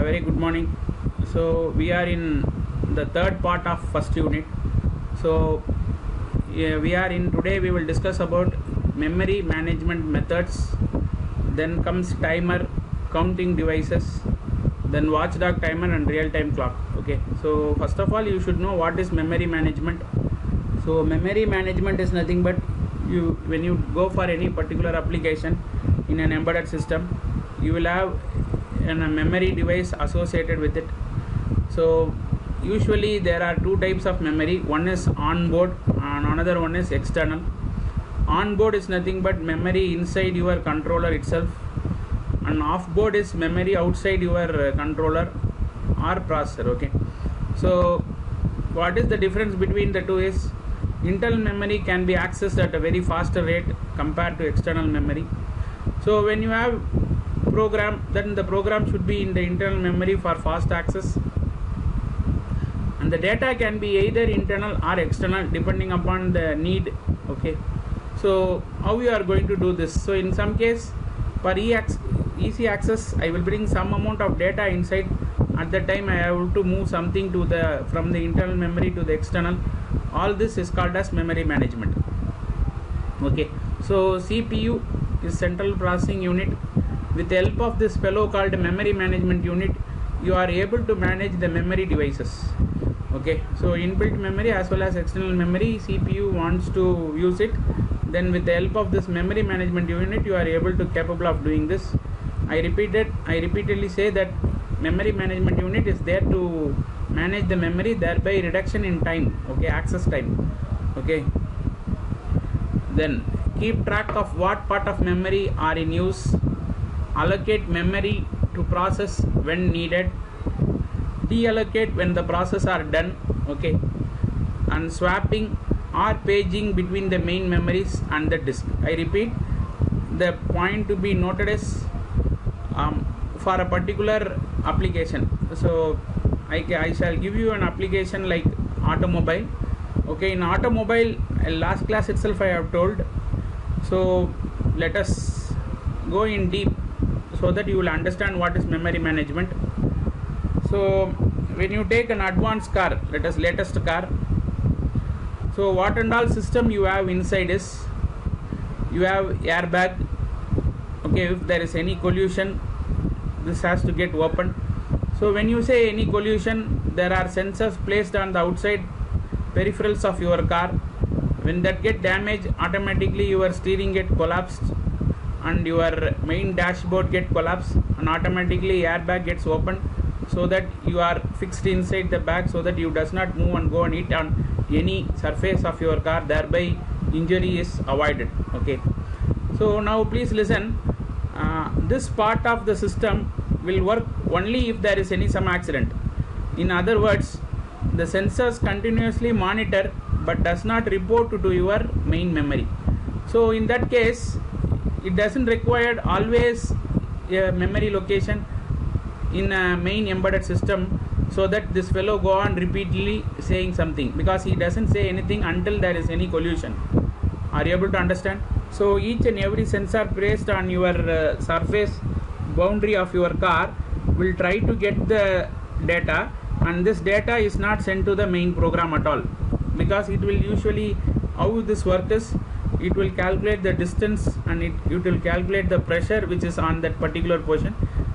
very good morning. So we are in the third part of first unit. So today we will discuss about memory management methods. Then comes timer, counting devices, then watchdog timer and real-time clock. Okay, so first of all you should know what is memory management. So memory management is nothing but when you go for any particular application in an embedded system, you will have a memory device associated with it. So usually there are two types of memory. One is onboard and another one is external. Onboard is nothing but memory inside your controller itself, and offboard is memory outside your controller or processor. Okay, so what is the difference between the two is internal memory can be accessed at a very faster rate compared to external memory. So when you have program, then the program should be in the internal memory for fast access, and the data can be either internal or external depending upon the need. Okay, so how you are going to do this? So in some case, for easy access, I will bring some amount of data inside. At that time I have to move something to from the internal memory to the external. All this is called as memory management. Okay, so CPU is central processing unit. With the help of this fellow called memory management unit, you are able to manage the memory devices. Okay, so inbuilt memory as well as external memory, CPU wants to use it. Then with the help of this memory management unit, you are able to capable of doing this. I repeatedly say that memory management unit is there to manage the memory, thereby reduction in time. Okay, access time. Okay, then keep track of what part of memory are in use, allocate memory to process when needed, deallocate when the process are done. Okay, and swapping or paging between the main memories and the disk. I repeat, the point to be noted is for a particular application. So I shall give you an application like automobile. Okay, in automobile, last class itself I have told. So let us go in deep so that you will understand what is memory management. So when you take an advanced car, latest car, so what and all system you have inside is, you have airbag. Okay, if there is any collision, this has to get opened. So when you say any collision, there are sensors placed on the outside peripherals of your car. When that get damaged, automatically your steering get collapsed and your main dashboard get collapsed, and automatically airbag gets opened, so that you are fixed inside the bag, so that you does not move and go and hit on any surface of your car, thereby injury is avoided. Okay, so now please listen. This part of the system will work only if there is some accident. In other words, the sensors continuously monitor but does not report to your main memory. So in that case, it doesn't require always a memory location in a main embedded system, so that this fellow go on repeatedly saying something, because he doesn't say anything until there is any collision. Are you able to understand? So each and every sensor placed on your surface boundary of your car will try to get the data, and this data is not sent to the main program at all, because it will usually, how this work is, it will calculate the distance and it will calculate the pressure which is on that particular position.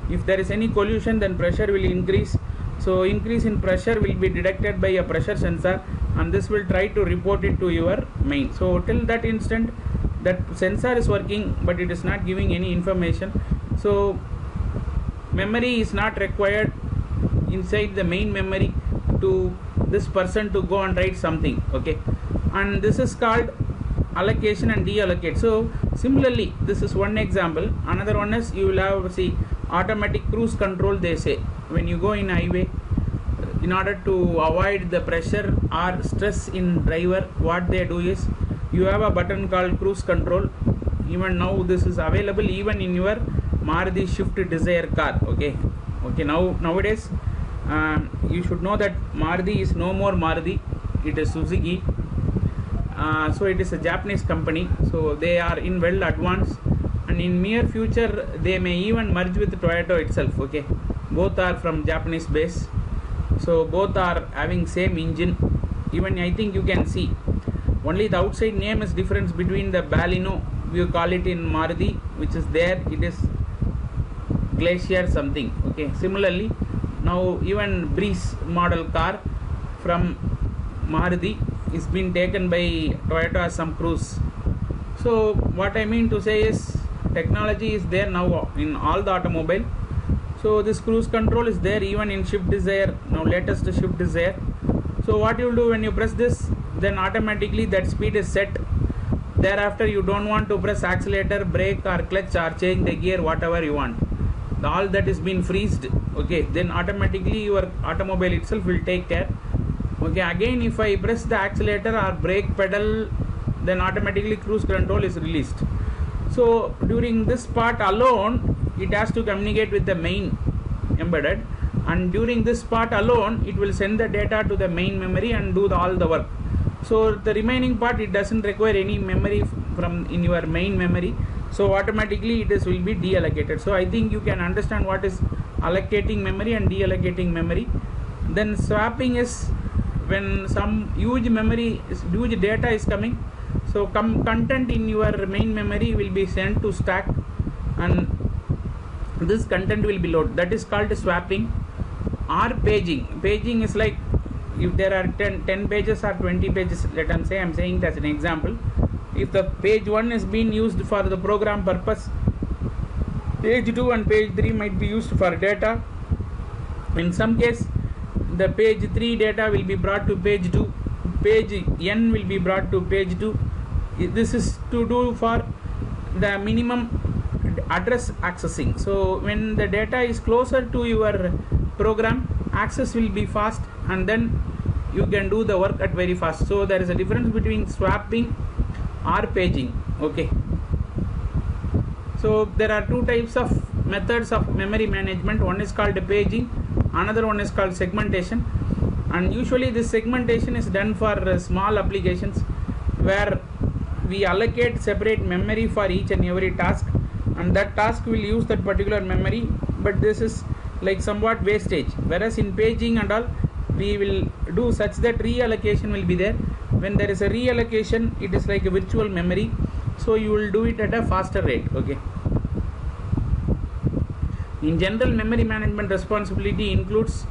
If there is any collision, then pressure will increase. So increase in pressure will be detected by a pressure sensor, and this will try to report it to your main. So till that instant, that sensor is working, but it is not giving any information. So memory is not required inside the main memory to this person to go and write something. Okay, and this is called allocation and deallocate. So similarly, this is one example. Another one is, you will have automatic cruise control. They say when you go in highway, in order to avoid the pressure or stress in driver, what they do is, you have a button called cruise control. Even now this is available even in your Maruti Swift Desire car. Okay, nowadays you should know that Maruti is no more Maruti, it is Suzuki. So it is a Japanese company, so they are in well advanced, and in near future they may even merge with Toyota itself. Okay, both are from Japanese base, so both are having same engine. Even I think you can see only the outside name is difference between the Baleno, we call it in Maruti, which is there, it is Glacier something. Okay, similarly now even Breeze model car from Maruti is been taken by Toyota as some Cruise. So what I mean to say is technology is there now in all the automobile. So this cruise control is there even in Swift Desire, now latest Swift Desire. So what you will do when you press this, then automatically that speed is set. Thereafter you don't want to press accelerator, brake or clutch or change the gear, whatever you want. All that is been freezed. Okay, then automatically your automobile itself will take care. Okay, again if I press the accelerator or brake pedal, then automatically cruise control is released. So during this part alone it has to communicate with the main embedded, and during this part alone it will send the data to the main memory and do all the work. So the remaining part, it doesn't require any memory from in your main memory, so automatically it is will be deallocated. So I think you can understand what is allocating memory and deallocating memory. Then swapping is when some huge huge data is coming, so content in your main memory will be sent to stack and this content will be loaded. That is called swapping. Or paging. Paging is like if there are 10 pages or 20 pages, let us say, I am saying it as an example. If the page 1 is being used for the program purpose, page 2 and page 3 might be used for data. In some case the page 3 data will be brought to page 2, page n will be brought to page 2. This is to do for the minimum address accessing. So when the data is closer to your program, access will be fast and then you can do the work at very fast. So there is a difference between swapping or paging. Okay, so there are two types of methods of memory management. One is called paging, another one is called segmentation, and usually this segmentation is done for small applications where we allocate separate memory for each and every task, and that task will use that particular memory, but this is like somewhat wastage. Whereas in paging and all, we will do such that reallocation will be there. When there is a reallocation, it is like a virtual memory, so you will do it at a faster rate. Okay, in general, memory management responsibility includes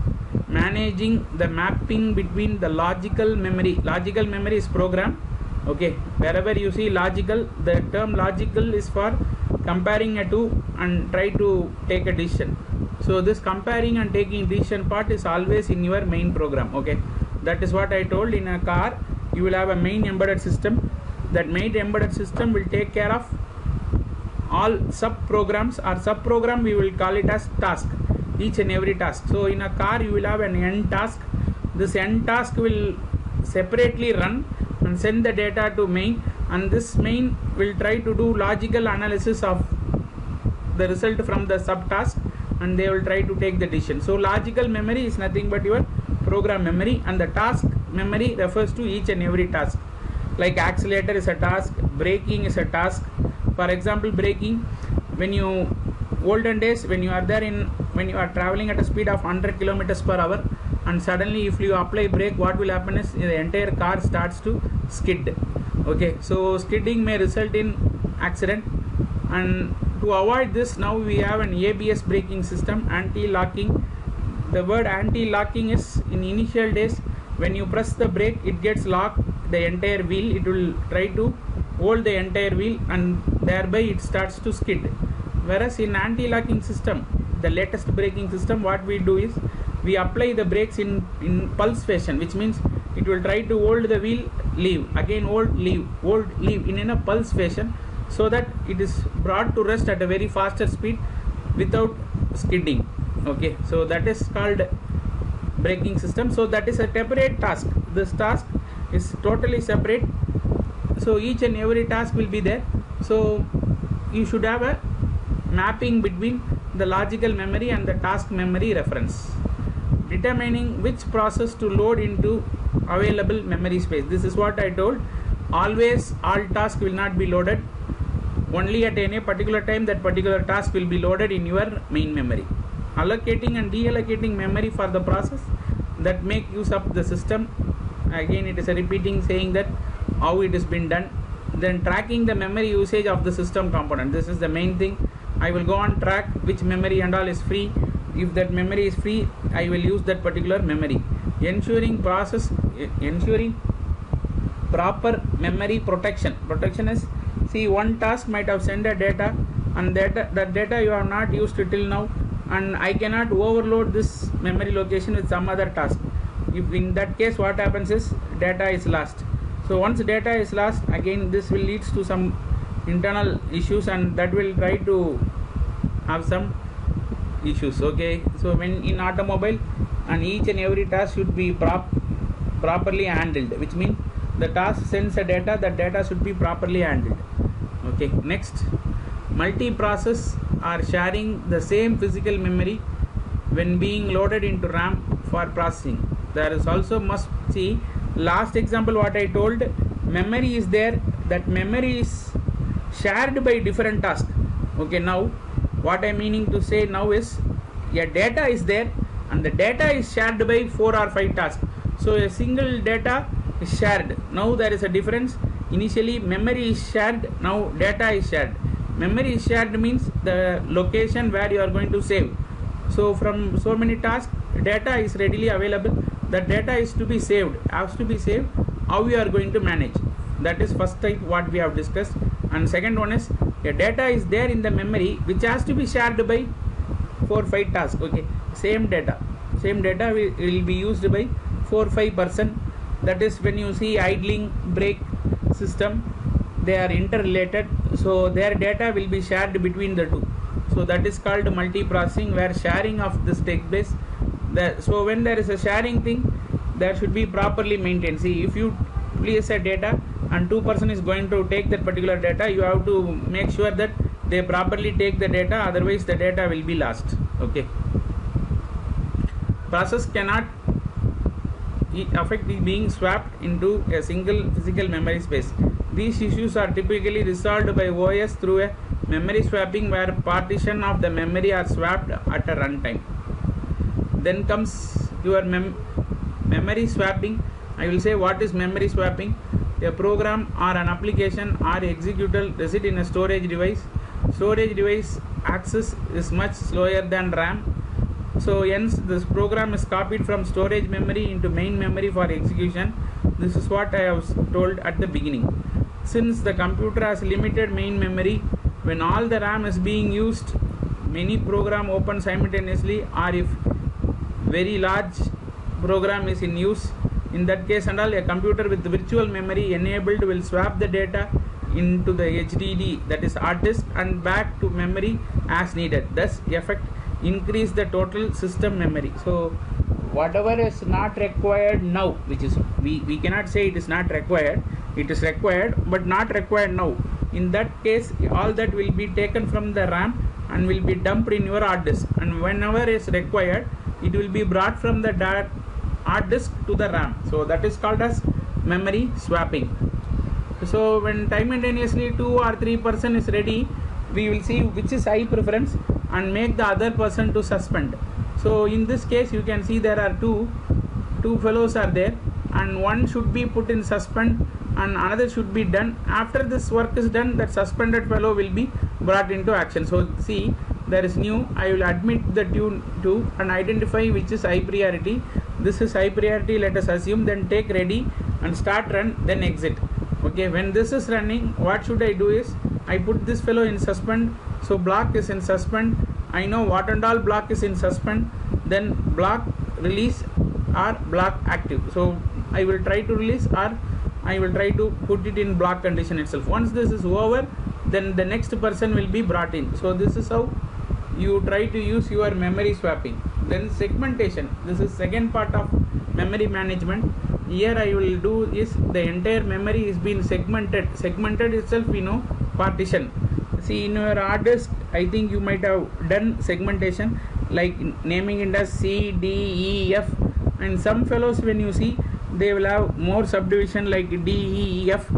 managing the mapping between the logical memory. Logical memory is program. Okay, wherever you see logical, the term logical is for comparing a two and try to take a decision. So this comparing and taking decision part is always in your main program. Okay, that is what I told. In a car you will have a main embedded system. That main embedded system will take care of all sub programs, or sub program we will call it as task, each and every task. So in a car you will have an end task. This end task will separately run and send the data to main, and this main will try to do logical analysis of the result from the subtask, and they will try to take the decision. So logical memory is nothing but your program memory, and the task memory refers to each and every task. Like accelerator is a task, braking is a task. For example, braking, when you olden days, when you are traveling at a speed of 100 kilometers per hour, and suddenly if you apply brake, what will happen is the entire car starts to skid. Okay, so skidding may result in accident, and to avoid this, now we have an ABS braking system, anti-locking. The word anti-locking is, in initial days when you press the brake, it gets locked the entire wheel. It will try to hold the entire wheel and thereby it starts to skid. Whereas in anti-locking system, the latest braking system, what we do is we apply the brakes in pulse fashion, which means it will try to hold the wheel, leave, again hold, leave, in a pulse fashion, so that it is brought to rest at a very faster speed without skidding. Okay, so that is called braking system. So that is a separate task. This task is totally separate, so each and every task will be there. So you should have a mapping between the logical memory and the task memory reference. Determining which process to load into available memory space. This is what I told. Always all tasks will not be loaded. only at any particular time that particular task will be loaded in your main memory. Allocating and deallocating memory for the process that make use of the system. Again, it is a repeating saying that how it has been done. Then tracking the memory usage of the system component. This is the main thing. I will go on track which memory and all is free. If that memory is free, I will use that particular memory. Ensuring proper memory protection. Protection is, see, one task might have sent a data, and that data you have not used till now, and I cannot overload this memory location with some other task. If in that case, what happens is data is lost. So once data is lost, again this will lead to some internal issues, and that will try to have some issues. Okay, so when in automobile, and each and every task should be properly handled, which means the task sends a data, that data should be properly handled. Okay, next, multi-process are sharing the same physical memory when being loaded into RAM for processing. There is also must see last example what I told, memory is there, that memory is shared by different tasks. Okay, now what I meaning to say now is, a data is there and the data is shared by 4 or 5 tasks. So a single data is shared. Now there is a difference. Initially memory is shared, now data is shared. Memory is shared means the location where you are going to save. So from so many tasks, data is readily available. That data is to be saved, has to be saved. How we are going to manage? That is first type what we have discussed. And second one is, a data is there in the memory which has to be shared by 4-5 tasks. Okay, same data will be used by 4-5 person. That is when you see idling, brake system, they are interrelated, so their data will be shared between the two. So that is called multiprocessing, where sharing of this takes place. So when there is a sharing thing, that should be properly maintained. See, if you place a data and 2 person is going to take that particular data, you have to make sure that they properly take the data, otherwise the data will be lost. Okay, process cannot affect being swapped into a single physical memory space. These issues are typically resolved by OS through a memory swapping, where partition of the memory are swapped at a runtime. Then comes your memory swapping. I will say what is memory swapping. A program or an application or executable reside in a storage device. Storage device access is much slower than RAM. So hence this program is copied from storage memory into main memory for execution. This is what I have told at the beginning. Since the computer has limited main memory, when all the RAM is being used, many program open simultaneously, or if very large program is in use, in that case and all, a computer with virtual memory enabled will swap the data into the HDD, that is hard disk, and back to memory as needed. Thus increase the total system memory. So whatever is not required now, which is we cannot say it is not required, it is required but not required now. In that case, all that will be taken from the RAM and will be dumped in your hard disk, and whenever is required, it will be brought from the hard disk to the RAM. So that is called as memory swapping. So when simultaneously 2 or 3 person is ready, we will see which is high preference and make the other person to suspend. So in this case, you can see there are two fellows are there, and one should be put in suspend and another should be done. After this work is done, that suspended fellow will be brought into action. So see, there is new. I will admit the tune to and identify which is high priority. This is high priority, let us assume. Then take ready and start run, then exit. Okay, when this is running, what should I do is, I put this fellow in suspend. So block is in suspend. I know what and all block is in suspend. Then block release or block active. So I will try to release, or I will try to put it in block condition itself. Once this is over, then the next person will be brought in. So this is how you try to use your memory swapping. Then segmentation. This is second part of memory management. Here I will do is, the entire memory is being segmented. Segmented itself we know partition. See, in your hard disk, I think you might have done segmentation, like naming it as C, D, E, F, and some fellows when you see, they will have more subdivision like D, E, F.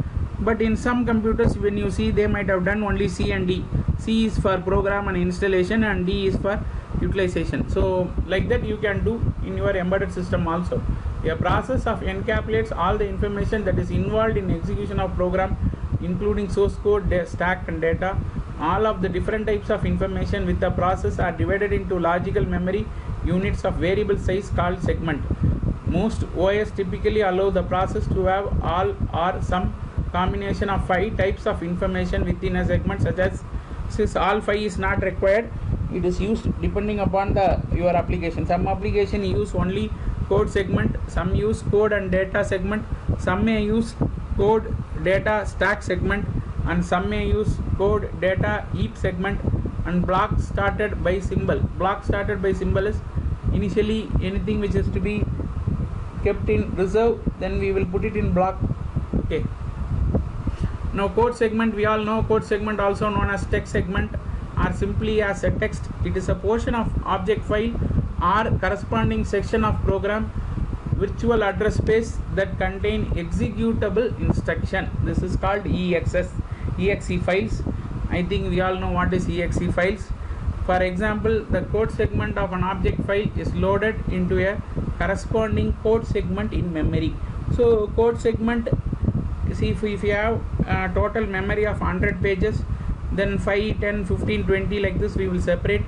but in some computers when you see, they might have done only C and D. C is for program and installation and D is for utilization. So like that you can do in your embedded system also. A process of encapsulates all the information that is involved in execution of program, including source code, stack and data. All of the different types of information with the process are divided into logical memory units of variable size called segment. Most OS typically allow the process to have all or some combination of 5 types of information within a segment, such as, since all 5 is not required, it is used depending upon your application. Some application use only code segment, some use code and data segment, some may use code data stack segment, and some may use code data heap segment, and block started by symbol. Block started by symbol is initially anything which is to be kept in reserve, then we will put it in block. Okay. Now code segment, we all know code segment, also known as text segment or simply as a text. It is a portion of object file or corresponding section of program virtual address space that contain executable instruction. This is called exe files. I think we all know what is exe files. For example, the code segment of an object file is loaded into a corresponding code segment in memory. So code segment, see, if you have a total memory of 100 pages, then 5, 10, 15, 20 like this we will separate.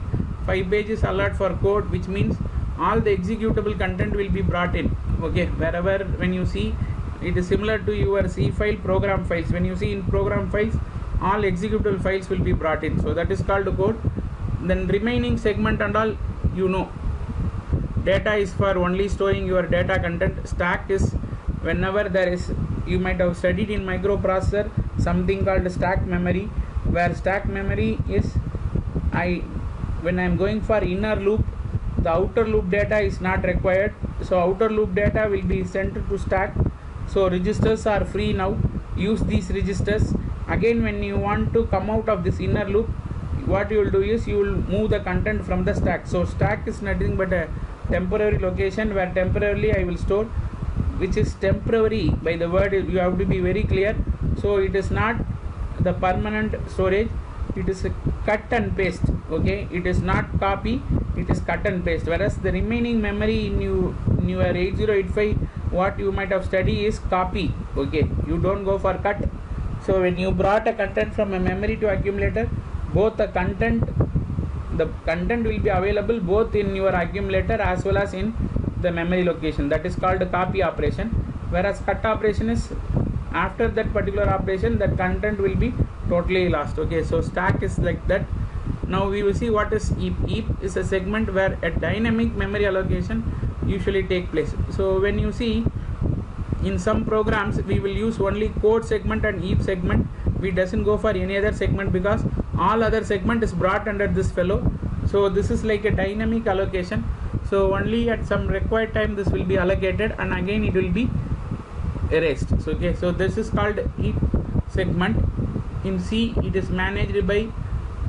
5 pages allowed for code, which means all the executable content will be brought in. Okay, wherever when you see, it is similar to your C file program files. When you see in program files, all executable files will be brought in. So that is called code. Then remaining segment and all, you know, data is for only storing your data content. Stack is whenever there is, you might have studied in microprocessor something called stack memory, where stack memory is, when I am going for inner loop, the outer loop data is not required, so outer loop data will be sent to stack. So registers are free now, use these registers. Again, when you want to come out of this inner loop, what you will do is you will move the content from the stack. So stack is nothing but a temporary location where temporarily I will store, which is temporary. By the word you have to be very clear. So it is not the permanent storage, it is a cut and paste. Okay, it is not copy, it is cut and paste. Whereas the remaining memory in your 8085, what you might have studied is copy. Okay, you don't go for cut. So when you brought a content from a memory to accumulator, both the content will be available both in your accumulator as well as in the memory location. That is called a copy operation. Whereas cut operation is after that particular operation, that content will be totally lost. Okay, so stack is like that. Now we will see what is heap. Heap is a segment where a dynamic memory allocation usually take place. So when you see in some programs, we will use only code segment and heap segment. We doesn't go for any other segment because all other segment is brought under this fellow. So this is like a dynamic allocation. So only at some required time this will be allocated, and again it will be erased. So okay, so this is called heap segment. In C, it is managed by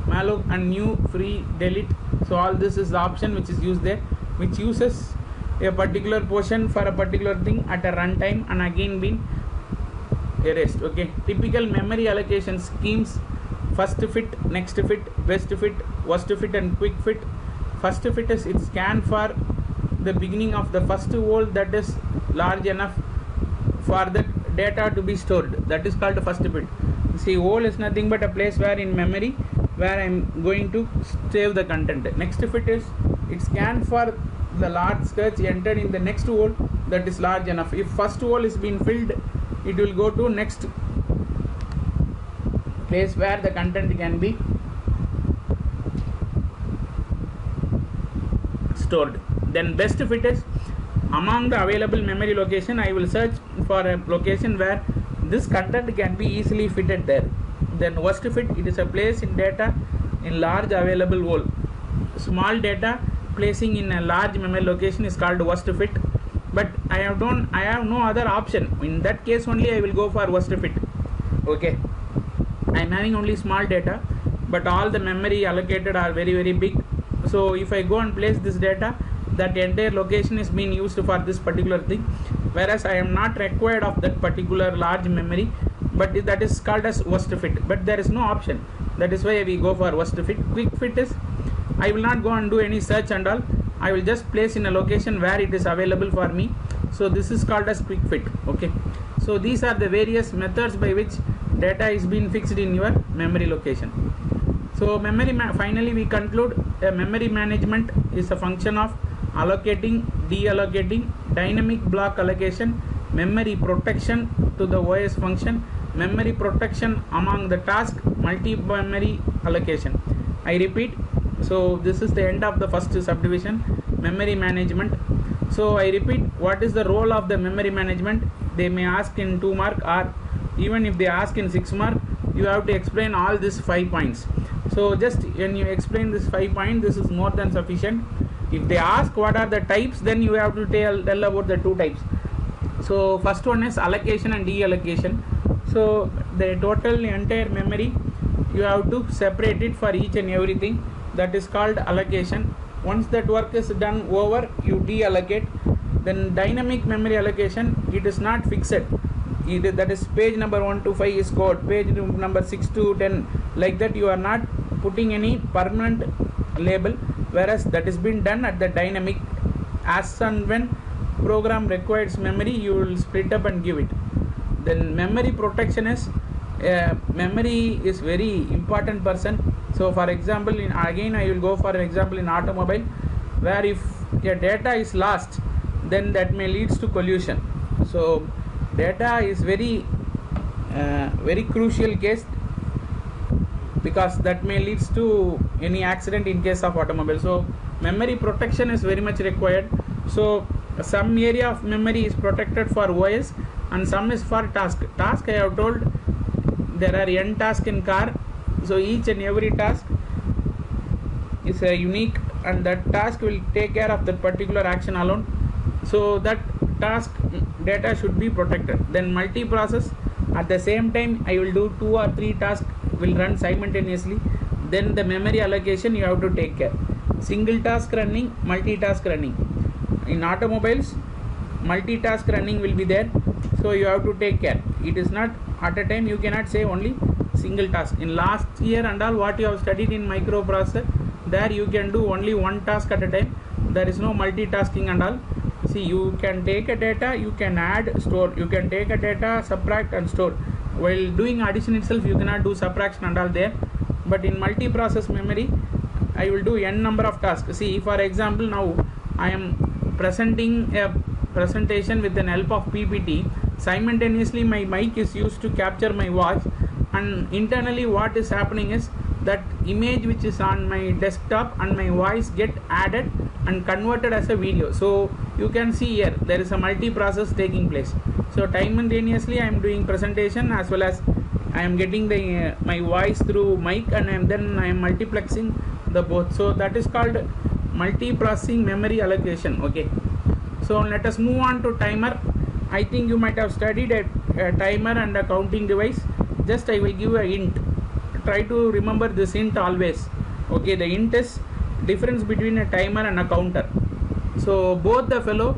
malloc and new, free, delete. So all this is the option which is used there, which uses a particular portion for a particular thing at a runtime and again been erased. Okay, typical memory allocation schemes: first fit, next fit, best fit, worst fit, and quick fit. First fit is it scan for the beginning of the first hole that is large enough for the data to be stored. That is called first fit. See, hole is nothing but a place where in memory where I am going to save the content. Next fit is it scan for the large search entered in the next hole that is large enough. If first hole is being filled, it will go to next place where the content can be stored. Then best fit is among the available memory location, I will search for a location where this content can be easily fitted there. Then worst fit, it is a place in data in large available hole. Small data placing in a large memory location is called worst fit. But I have no other option. In that case only I will go for worst fit. Okay, I am having only small data, but all the memory allocated are very, very big. So if I go and place this data, that entire location is being used for this particular thing, whereas I am not required of that particular large memory. but that is called as worst fit, but there is no option. That is why we go for worst fit. Quick fit is, I will not go and do any search and all, I will just place in a location where it is available for me. So this is called as quick fit. Okay, so these are the various methods by which data is being fixed in your memory location. So finally we conclude, memory management is a function of allocating, deallocating, dynamic block allocation, memory protection to the OS function, memory protection among the task, multi-memory allocation. I repeat, so this is the end of the first subdivision, memory management. So I repeat, what is the role of the memory management? They may ask in 2 mark, or even if they ask in 6 mark, you have to explain all these 5 points. So just when you explain this 5 points, this is more than sufficient. If they ask what are the types, then you have to tell about the 2 types. So first one is allocation and deallocation. So the total entire memory, you have to separate it for each and everything. That is called allocation. Once that work is done over, you deallocate. Then dynamic memory allocation, it is not fixed. That is page number 1 to 5 is code, page number 6 to 10, like that. You are not putting any permanent label, whereas that is being done at the dynamic. As and when program requires memory, you will split up and give it. Then memory protection is, memory is very important person. So for example, again I will go for an example in automobile, where if your data is lost, then that may leads to collision. So data is very crucial case, because that may leads to any accident in case of automobile. So memory protection is very much required. So some area of memory is protected for OS and some is for task. I have told there are n tasks in car. So each and every task is a unique, and that task will take care of that particular action alone. So that task data should be protected. Then multi-process, at the same time I will do 2 or 3 tasks will run simultaneously. Then the memory allocation you have to take care. Single task running, multitask running. In automobiles, multitask running will be there, so you have to take care. It is not at a time, you cannot say only single task. In last year and all what you have studied in microprocessor, there you can do only 1 task at a time. There is no multitasking and all. See, you can take a data, you can add, store, you can take a data, subtract and store. While doing addition itself, you cannot do subtraction and all there. But in multi-process memory, I will do n number of tasks. See, for example, now I am presenting a presentation with the help of PPT. Simultaneously, my mic is used to capture my voice, and internally what is happening is that image which is on my desktop and my voice get added and converted as a video. So you can see here there is a multi-process taking place. So simultaneously I am doing presentation as well as I am getting the my voice through mic, and then I am multiplexing the both. So that is called multi-processing memory allocation. Okay, so let us move on to timer. I think you might have studied a timer and a counting device. Just I will give a hint. Try to remember this hint always. Okay, the hint is difference between a timer and a counter. So both the fellow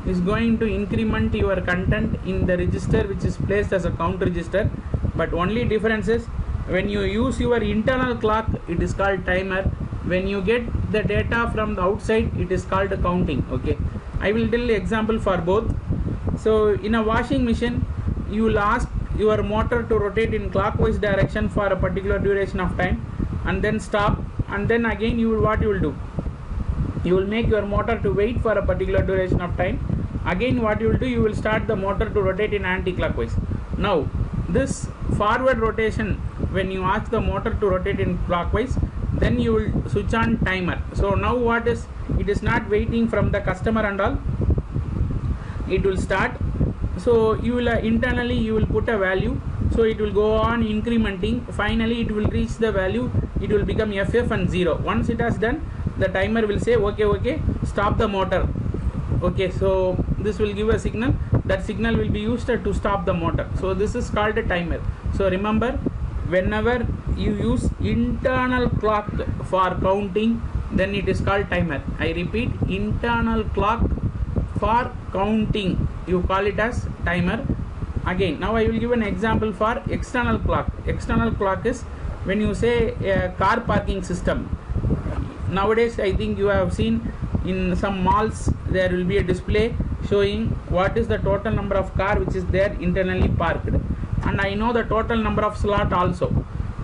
is going to increment your content in the register which is placed as a count register, but only difference is when you use your internal clock, it is called timer. When you get the data from the outside, it is called counting. Okay, I will tell example for both. So in a washing machine, you will ask your motor to rotate in clockwise direction for a particular duration of time and then stop, and then again you will do, you will make your motor to wait for a particular duration of time. Again what you will do, you will start the motor to rotate in anti-clockwise. Now this forward rotation, when you ask the motor to rotate in clockwise, then you will switch on timer. So now what is, it is not waiting from the customer and all, it will start. So you will internally you will put a value, so it will go on incrementing. Finally it will reach the value, it will become FF and 0. Once it has done, the timer will say okay, stop the motor. Okay, so this will give a signal, that signal will be used to stop the motor. So this is called a timer. So remember, whenever you use internal clock for counting, then it is called timer. I repeat, internal clock for counting, you call it as timer. again, now I will give an example for external clock. External clock is when you say a car parking system. Nowadays I think you have seen in some malls there will be a display showing what is the total number of car which is there internally parked, and I know the total number of slot also.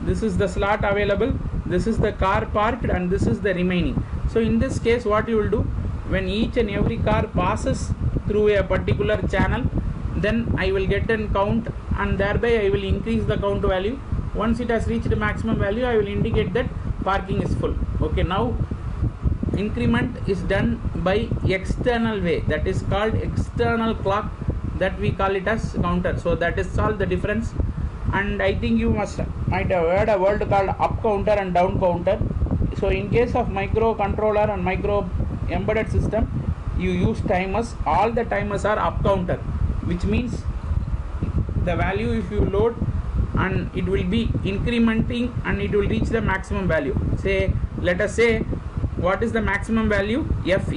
This is the slot available, this is the car parked, and this is the remaining. So in this case what you will do, when each and every car passes through a particular channel, then I will get an count, and thereby I will increase the count value. Once it has reached the maximum value, I will indicate that parking is full. Okay, now increment is done by external way, that is called external clock, that we call it as counter. So that is all the difference. And I think you might have heard a word called up counter and down counter. So in case of microcontroller and micro embedded system, you use timers. All the timers are up counter, which means the value if you load, and it will be incrementing and it will reach the maximum value. Say, let us say, what is the maximum value? F.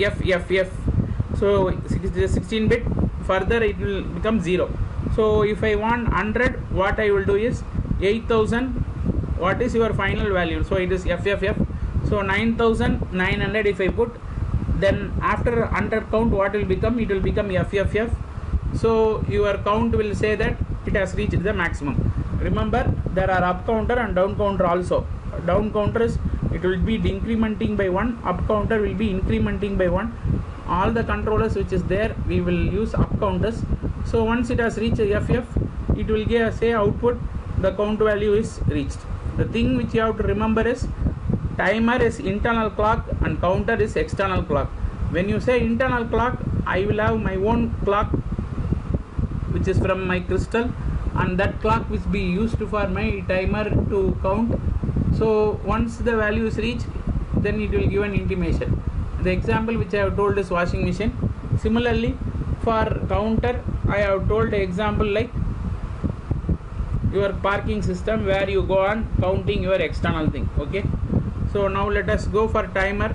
So 16 bit, further it will become 0. So if I want 100, what I will do is 8000, what is your final value? So it is F. So 9900 if I put, then after under count what will become? It will become F. So your count will say that it has reached the maximum. Remember, there are up counter and down counter also. Down counters, it will be decrementing by 1, up counter will be incrementing by 1. All the controllers which is there, we will use up counters. So once it has reached FF, it will give say output, the count value is reached. The thing which you have to remember is timer is internal clock and counter is external clock. When you say internal clock, I will have my own clock which is from my crystal, and that clock which be used for my timer to count. So once the value is reached, then it will give an intimation. The example which I have told is washing machine. Similarly, for counter, I have told the example like your parking system, where you go on counting your external thing. Okay, so now let us go for timer.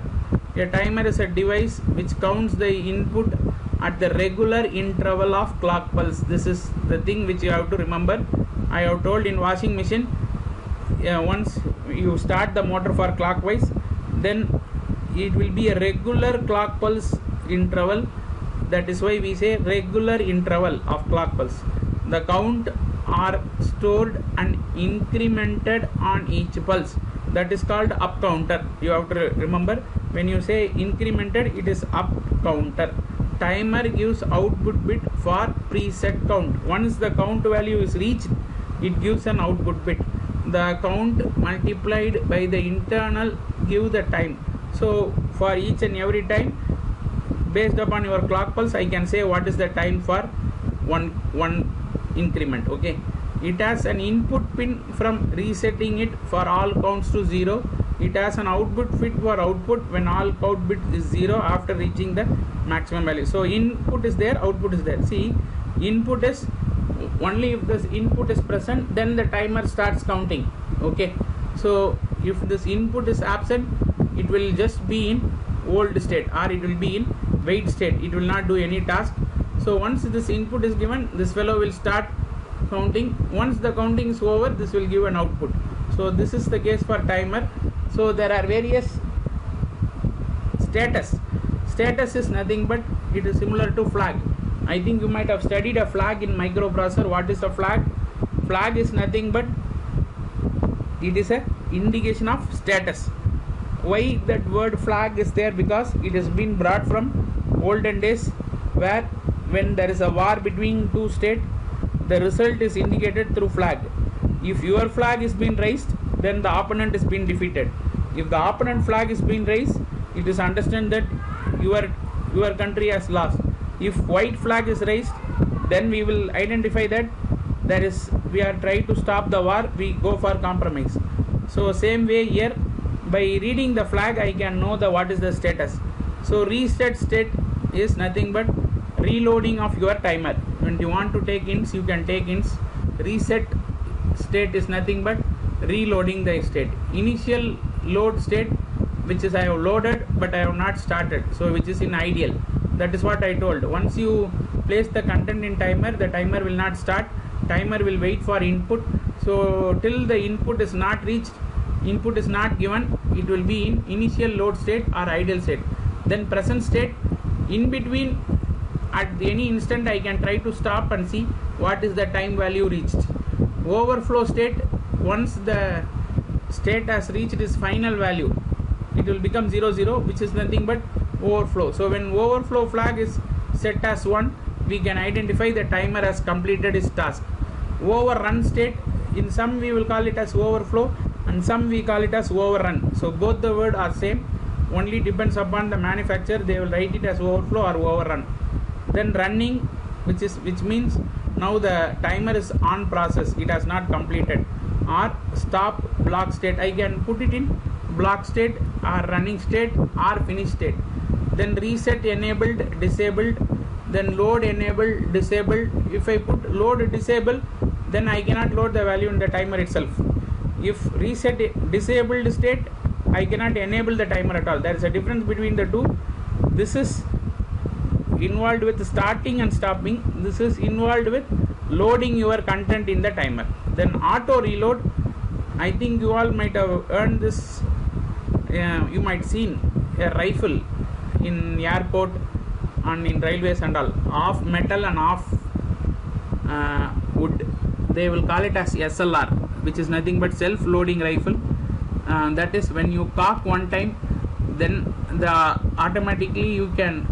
A timer is a device which counts the input at the regular interval of clock pulse. This is the thing which you have to remember. I have told in washing machine, once you start the motor for clockwise, then it will be a regular clock pulse interval. That is why we say regular interval of clock pulse. The count are stored and incremented on each pulse. That is called up counter. You have to remember, when you say incremented, it is up counter. Timer gives output bit for preset count. Once the count value is reached, it gives an output bit. The count multiplied by the internal give the time. So for each and every time, based upon your clock pulse, I can say what is the time for one increment. Okay, it has an input pin from resetting it for all counts to 0. It has an output fit for output when all count bit is 0 after reaching the maximum value. So input is there, output is there. See, input is only if this input is present, then the timer starts counting. Okay, so if this input is absent, it will just be in hold state, or it will be in wait state. It will not do any task. So once this input is given, this fellow will start counting. Once the counting is over, this will give an output. So this is the case for timer. So there are various status. Status is nothing but it is similar to flag. I think you might have studied a flag in microprocessor. What is a flag? Flag is nothing but it is a indication of status. Why that word flag is there? Because it has been brought from olden days, where when there is a war between two states, the result is indicated through flag. If your flag is being raised, then the opponent is being defeated. If the opponent flag is being raised, it is understood that your country has lost. If white flag is raised, then we will identify that we are trying to stop the war, we go for compromise. So same way here, by reading the flag, I can know what is the status. So reset state is nothing but reloading of your timer. When you want to take hints, you can take hints. Reset state is nothing but reloading the state. Initial load state, which is I have loaded but I have not started, so which is in ideal. That is what I told. Once you place the content in timer, the timer will not start. Timer will wait for input. So till the input is not reached, input is not given, it will be in initial load state or idle state. Then present state. In between, at any instant I can try to stop and see what is the time value reached. Overflow state, once the state has reached its final value, it will become 0 0, which is nothing but overflow. So when overflow flag is set as 1, we can identify the timer has completed its task. Overrun state, in some we will call it as overflow and some we call it as overrun. So both the word are same, only depends upon the manufacturer, they will write it as overflow or overrun. Then running, which means now the timer is on process, it has not completed. Or stop block state, I can put it in block state or running state or finish state. Then reset enabled, disabled, then load enabled, disabled. If I put load disable, then I cannot load the value in the timer itself. If reset disabled state, I cannot enable the timer at all. There is a difference between the two. This is involved with starting and stopping. This is involved with loading your content in the timer. Then auto reload, I think you all might have earned this. You might seen a rifle in airport and in railways and all, off metal and off wood. They will call it as SLR, which is nothing but self-loading rifle. That is when you cock one time, then automatically you can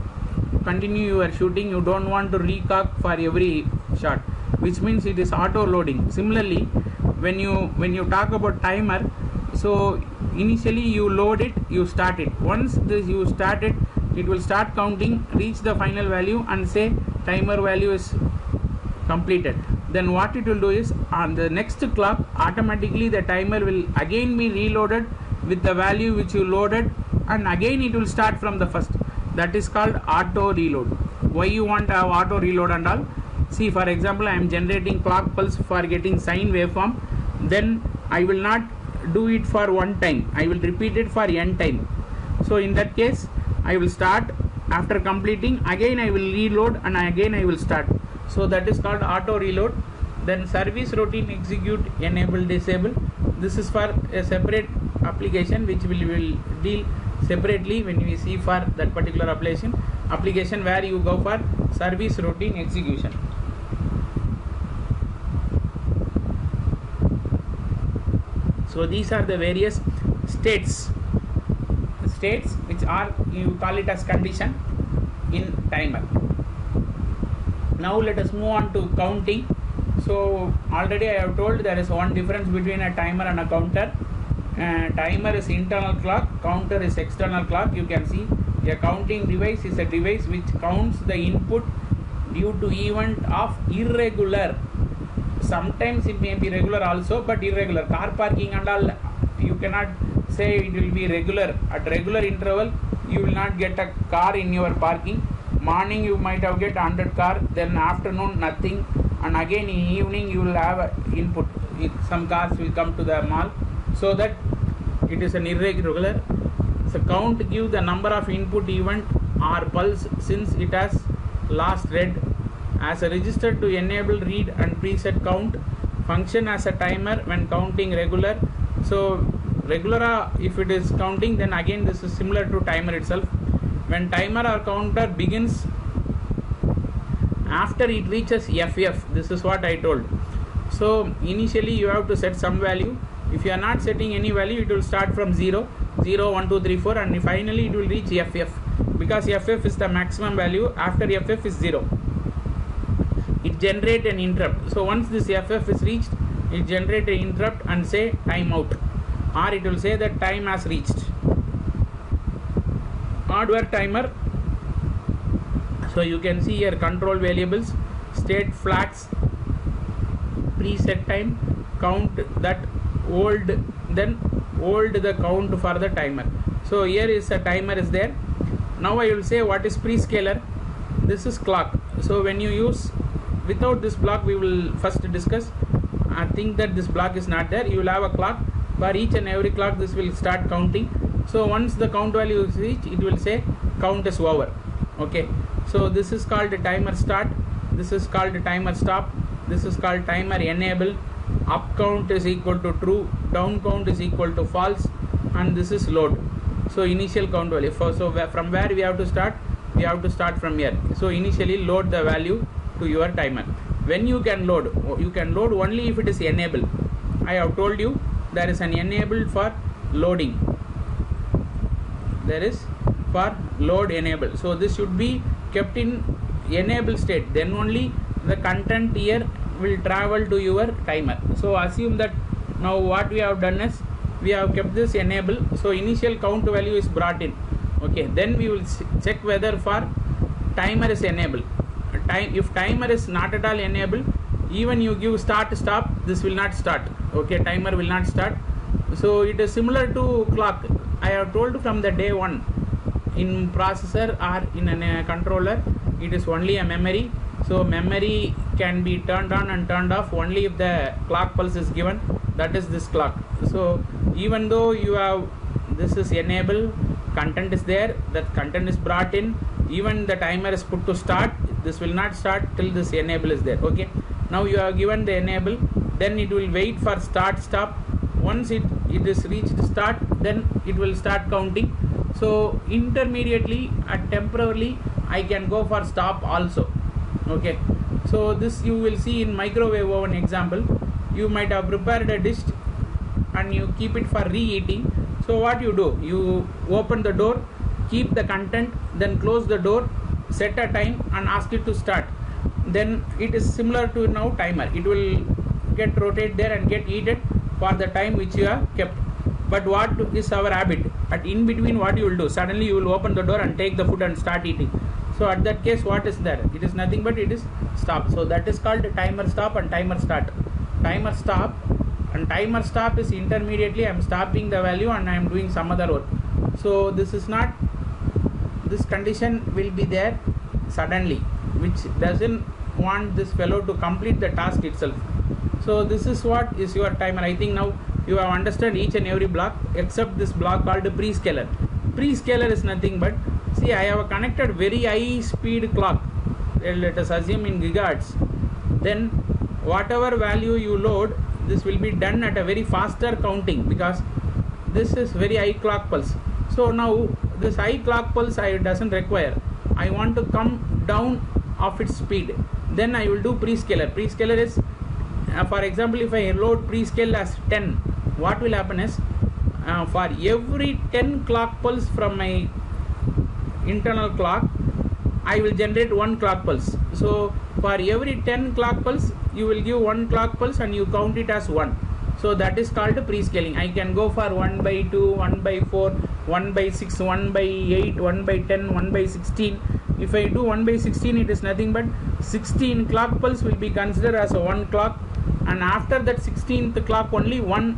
continue your shooting. You don't want to recock for every shot, which means it is auto loading. Similarly, when you talk about timer, so initially you load it, you start it. Once you start it, it will start counting, reach the final value and say timer value is completed. Then what it will do is, on the next clock, automatically the timer will again be reloaded with the value which you loaded, and again it will start from the first. That is called auto reload. Why you want to have auto reload and all? See, for example, I am generating clock pulse for getting sine waveform. Then I will not do it for one time, I will repeat it for n time. So in that case, I will start, after completing, again I will reload and again I will start. So that is called auto reload. Then service routine execute enable disable. This is for a separate application which we will deal separately when we see for that particular application where you go for service routine execution. So these are the various states which are, you call it as condition in timer. Now let us move on to counting. So already I have told there is one difference between a timer and a counter. Timer is internal clock, counter is external clock. You can see a counting device is a device which counts the input due to event of irregular. Sometimes it may be regular also, but irregular. Car parking and all, you cannot say it will be regular. At regular interval, you will not get a car in your parking. Morning you might have get 100 car, then afternoon nothing, and again in evening you will have input. Some cars will come to the mall, so that it is an irregular. So count give the number of input event or pulse since it has last read. As a register to enable read and preset count. Function as a timer when counting regular. So regular, if it is counting, then again this is similar to timer itself. When timer or counter begins after it reaches FF, this is what I told. So initially you have to set some value. If you are not setting any value, it will start from 0, 0, 1, 2, 3, 4, and finally it will reach FF, because FF is the maximum value. After FF is 0. It generates an interrupt. So once this FF is reached, it generates an interrupt and say timeout, or it will say that time has reached. Hardware timer. So you can see here control variables, state flags, preset time, count that old, then hold the count for the timer. So here is a timer is there. Now I will say what is prescaler. This is clock. So when you use without this block, we will first discuss. I think that this block is not there. You will have a clock. For each and every clock, this will start counting. So once the count value is reached, it will say count is over. Okay, so this is called timer start, this is called timer stop, this is called timer enable. Up count is equal to true, down count is equal to false, and this is load. So initial count value. So from where we have to start? We have to start from here. So initially load the value to your timer. When you can load only if it is enabled. I have told you there is an enable for loading. There is for load enable. So this should be kept in enable state. Then only the content here will travel to your timer. So assume that now what we have done is we have kept this enable. So initial count value is brought in. Okay, then we will check whether for timer is enabled. If timer is not at all enabled, even you give start stop, this will not start. Okay, timer will not start. So it is similar to clock. I have told from the day one, in processor or in a controller, it is only a memory. So memory can be turned on and turned off only if the clock pulse is given. That is this clock. So even though you have this is enable, content is there, that content is brought in, even the timer is put to start, this will not start till this enable is there. Okay, now you have given the enable, then it will wait for start stop. Once it is reached start, then it will start counting. So intermediately and temporarily I can go for stop also. Okay, so this you will see in microwave oven example. You might have prepared a dish and you keep it for reheating. So what you do, you open the door, keep the content, then close the door, set a time and ask it to start. Then it is similar to now timer. It will get rotate there and get heated for the time which you have kept. But what is our habit? At in between, what you will do? Suddenly you will open the door and take the food and start eating. So at that case, what is there? It is nothing but it is stop. So that is called timer stop and timer start. Timer stop and timer stop is intermediately I am stopping the value and I am doing some other work. So this is not, this condition will be there suddenly, which doesn't want this fellow to complete the task itself. So this is what is your timer. I think now you have understood each and every block except this block called prescaler. Prescaler is nothing but, see, I have connected very high speed clock, let us assume in gigahertz. Then whatever value you load, this will be done at a very faster counting because this is very high clock pulse. So now this high clock pulse I doesn't require. I want to come down of its speed. Then I will do prescaler. Prescaler is, for example, if I load prescale as 10, what will happen is for every 10 clock pulse from my internal clock, I will generate one clock pulse. So for every 10 clock pulse, you will give one clock pulse and you count it as 1. So that is called prescaling. I can go for 1 by 2, 1 by 4, 1 by 6, 1 by 8, 1 by 10, 1 by 16. If I do 1 by 16, it is nothing but 16 clock pulse will be considered as a 1 clock, and after that 16th clock only 1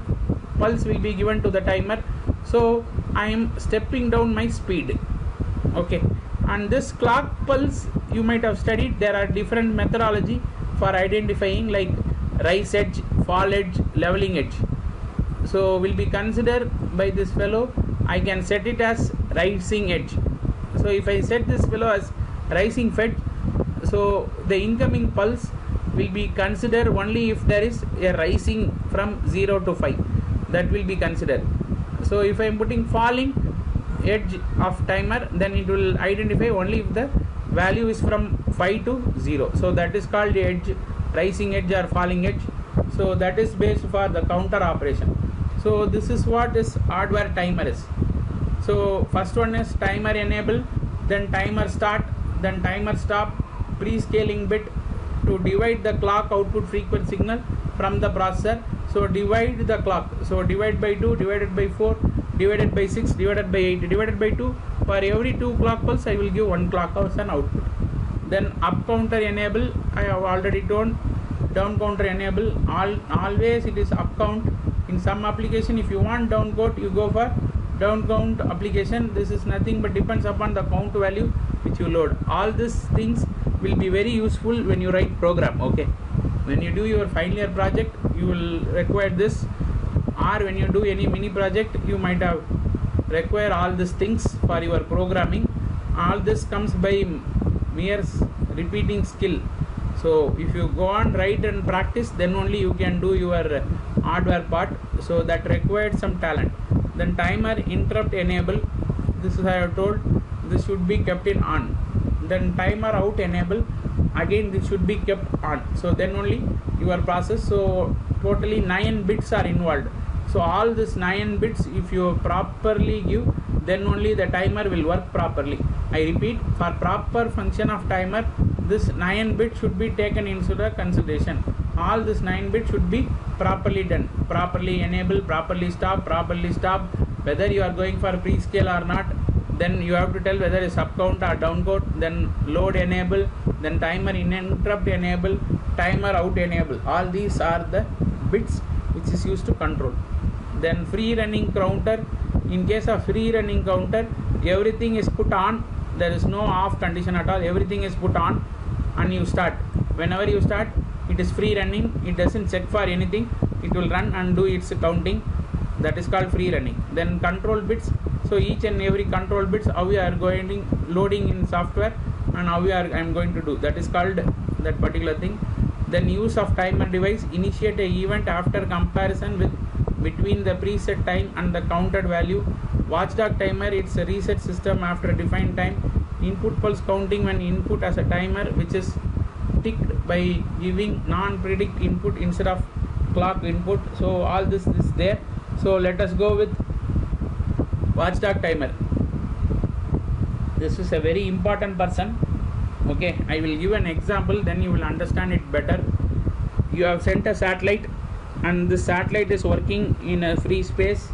pulse will be given to the timer. So I am stepping down my speed. Okay, and this clock pulse you might have studied. There are different methodology for identifying, like rise edge, fall edge, leveling edge. So will be considered by this fellow. I can set it as rising edge. So if I set this fellow as rising edge, so the incoming pulse will be considered only if there is a rising from 0 to 5. That will be considered. So if I am putting falling edge of timer, then it will identify only if the value is from 5 to 0. So that is called the edge, rising edge or falling edge. So that is based for the counter operation. So this is what is hardware timer is. So first one is timer enable, then timer start, then timer stop, prescaling bit to divide the clock output frequency signal from the processor. So divide the clock. So divide by 2, divided by 4, divided by 6, divided by 8, divided by 2. For every 2 clock pulse, I will give 1 clock as an output. Then up counter enable, I have already done. Down counter enable, always it is up count. In some application, if you want down count, you go for down count application. This is nothing but depends upon the count value which you load. All these things will be very useful when you write program. Okay, when you do your final year project, you will require this, or when you do any mini project, you might have require all these things for your programming. all this comes by mere repeating skill. So if you go on write and practice, then only you can do your hardware part. So that required some talent. Then timer interrupt enable, this is I have told, this should be kept in on. Then timer out enable, again this should be kept on. So then only your process. So totally 9 bits are involved. So all this 9 bits if you properly give, then only the timer will work properly. I repeat, for proper function of timer, this 9 bit should be taken into the consideration. All this 9 bit should be properly done. Properly enable, properly stop, whether you are going for prescale or not. Then you have to tell whether it's up count or down count. Then load enable, then timer interrupt enable, timer out enable. All these are the bits which is used to control. Then free running counter, in case of free running counter, everything is put on, there is no off condition at all, everything is put on and you start. Whenever you start, it is free running, it doesn't check for anything, it will run and do its counting. That is called free running. Then control bits, so each and every control bits how we are going loading in software and how I am going to do, that is called that particular thing. Then use of timer device, initiate a event after comparison with between the preset time and the counted value. Watchdog timer, it's a reset system after a defined time. Input pulse counting when input as a timer, which is ticked by giving non-predict input instead of clock input. So all this is there. So let us go with Watchdog timer. This is a very important person. Okay, I will give an example, then you will understand it better. You have sent a satellite and this satellite is working in a free space.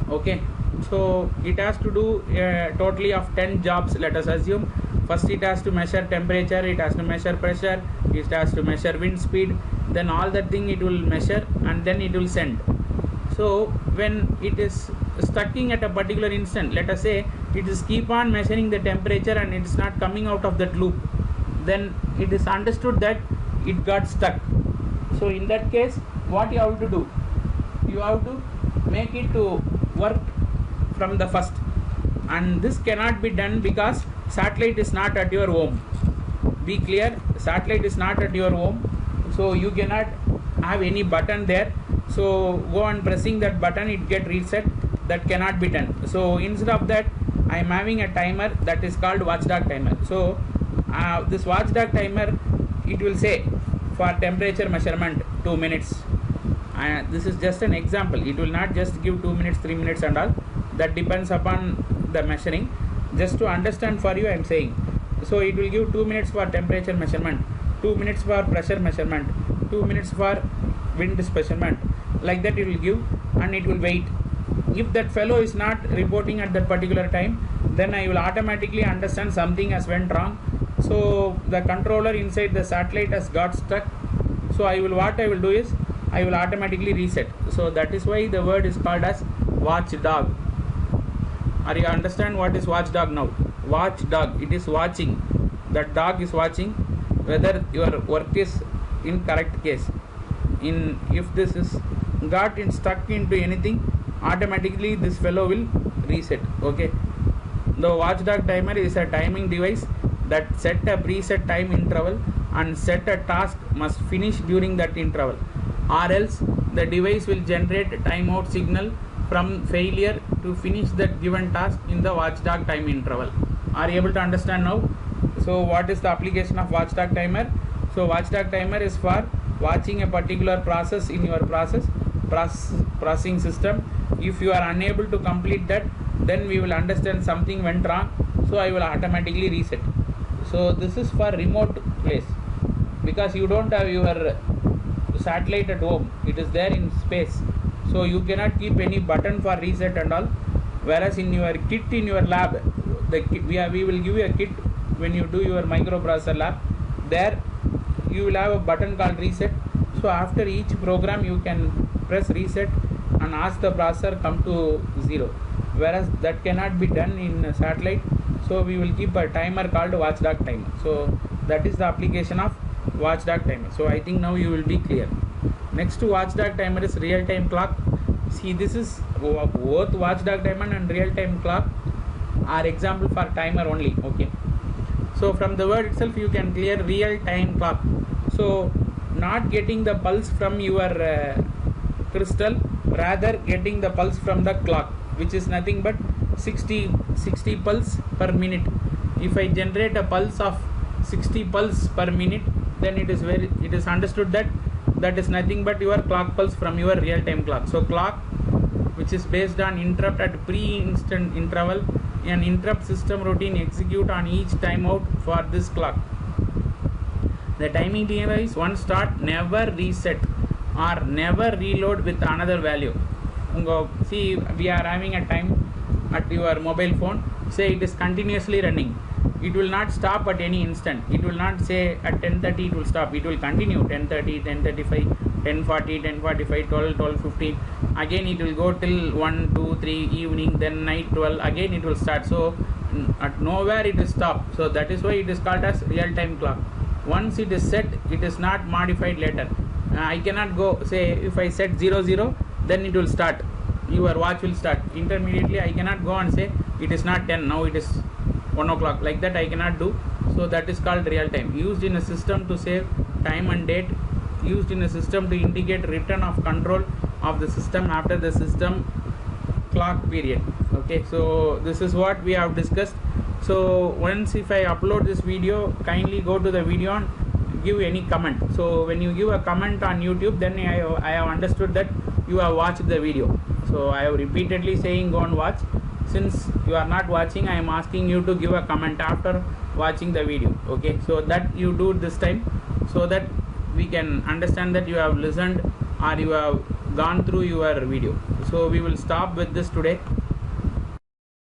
Okay, so it has to do a totally of 10 jobs, let us assume. First it has to measure temperature, it has to measure pressure, it has to measure wind speed, then all that thing it will measure and then it will send. So when it is stucking at a particular instant, let us say it is keep on measuring the temperature and it is not coming out of that loop, then it is understood that it got stuck. So in that case, what you have to do, you have to make it to work from the first, and this cannot be done because satellite is not at your home. Be clear, satellite is not at your home, so you cannot have any button there. So go on pressing that button, it get reset, that cannot be done. So instead of that, I am having a timer that is called Watchdog timer. So this Watchdog timer, it will say for temperature measurement 2 minutes. This is just an example, it will not just give 2 minutes, 3 minutes and all, that depends upon the measuring. Just to understand for you I am saying. So it will give 2 minutes for temperature measurement, 2 minutes for pressure measurement, 2 minutes for wind measurement, like that it will give, and it will wait. If that fellow is not reporting at that particular time, then I will automatically understand something has went wrong. So the controller inside the satellite has got stuck. So what I will do is I will automatically reset. So that is why the word is called as watchdog. Are you understand what is watchdog now? Watchdog, it is watching. That dog is watching whether your work is in correct case. If this is got stuck into anything, automatically this fellow will reset. Okay, the Watchdog timer is a timing device that set a preset time interval and set a task must finish during that interval, or else the device will generate a timeout signal from failure to finish that given task in the Watchdog time interval. Are you able to understand now? So what is the application of Watchdog timer? So Watchdog timer is for watching a particular process in your processing system. If you are unable to complete that, then we will understand something went wrong, so I will automatically reset. So this is for remote place, because you don't have your satellite at home, it is there in space, so you cannot keep any button for reset and all. Whereas in your kit in your lab, we will give you a kit when you do your microprocessor lab. There you will have a button called reset. So after each program you can press reset and ask the processor come to 0. Whereas that cannot be done in satellite. So we will keep a timer called Watchdog timer. So that is the application of Watchdog timer. So I think now you will be clear. Next to Watchdog timer is real-time clock. See, this is both Watchdog timer and real-time clock. are example for timer only. Okay, so from the word itself you can clear real time clock. So not getting the pulse from your crystal, rather getting the pulse from the clock, which is nothing but 60 pulse per minute. If I generate a pulse of 60 pulse per minute, then it is understood that that is nothing but your clock pulse from your real time clock. So clock, which is based on interrupt at pre-instant interval, an interrupt system routine execute on each timeout for this clock. The timing device once start never reset or never reload with another value. See, we are having a time at your mobile phone, say it is continuously running. It will not stop at any instant. It will not say at 10:30 it will stop. It will continue 10:30, 10:35, 10:40, 10:45, 12, 12:15. Again it will go till 1, 2, 3 evening, then night 12. Again it will start. So at nowhere it will stop. So that is why it is called as real time clock. Once it is set, it is not modified later. I cannot go say if I set 00, then it will start. Your watch will start. Intermediately I cannot go and say it is not 10, now it is 1 o'clock. Like that I cannot do. So that is called real time. Used in a system to save time and date. Used in a system to indicate return of control of the system after the system clock period. Okay, so this is what we have discussed. So once if I upload this video, kindly go to the video and give any comment. So when you give a comment on YouTube, then I have understood that you have watched the video. So I have repeatedly saying go and watch. Since you are not watching, I am asking you to give a comment after watching the video. Okay, so that you do this time, so that we can understand that you have listened or you have gone through your video. So we will stop with this today.